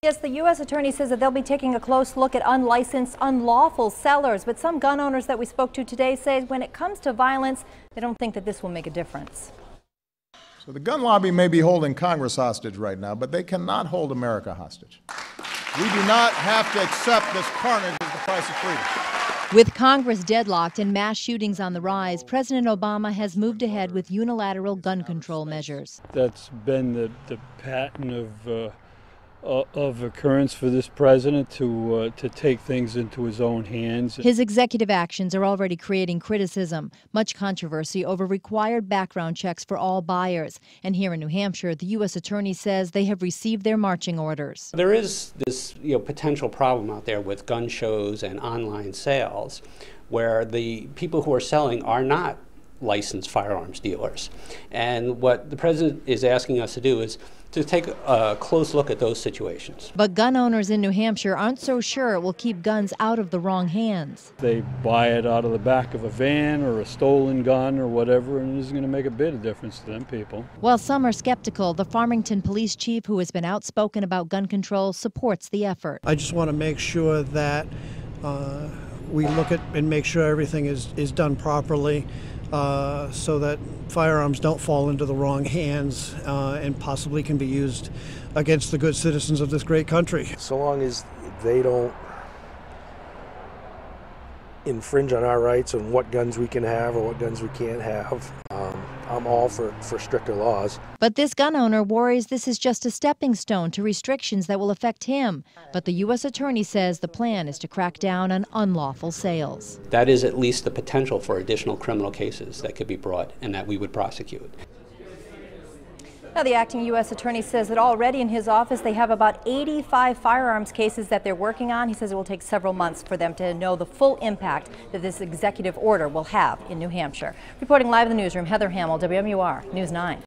Yes, the U.S. Attorney says that they'll be taking a close look at unlicensed, unlawful sellers. But some gun owners that we spoke to today say when it comes to violence, they don't think that this will make a difference. So the gun lobby may be holding Congress hostage right now, but they cannot hold America hostage. We do not have to accept this carnage as the price of freedom. With Congress deadlocked and mass shootings on the rise, President Obama has moved ahead with unilateral gun control measures. That's been the pattern of occurrence for this president to take things into his own hands. His executive actions are already creating criticism, much controversy over required background checks for all buyers. And here in New Hampshire, the U.S. Attorney says they have received their marching orders. There is this potential problem out there with gun shows and online sales where the people who are selling are not licensed firearms dealers. And what the president is asking us to do is to take a close look at those situations. But gun owners in New Hampshire aren't so sure it will keep guns out of the wrong hands. They buy it out of the back of a van or a stolen gun or whatever, and it isn't going to make a bit of difference to them people. While some are skeptical, the Farmington police chief, who has been outspoken about gun control, supports the effort. I just want to make sure that we look at and make sure everything is done properly, so that firearms don't fall into the wrong hands and possibly can be used against the good citizens of this great country. So long as they don't infringe on our rights on what guns we can have or what guns we can't have, I'm all for stricter laws. But this gun owner worries this is just a stepping stone to restrictions that will affect him. But the U.S. Attorney says the plan is to crack down on unlawful sales. That is at least the potential for additional criminal cases that could be brought and that we would prosecute. Now, the acting U.S. Attorney says that already in his office they have about 85 firearms cases that they're working on. He says it will take several months for them to know the full impact that this executive order will have in New Hampshire. Reporting live in the newsroom, Heather Hamill, WMUR News 9.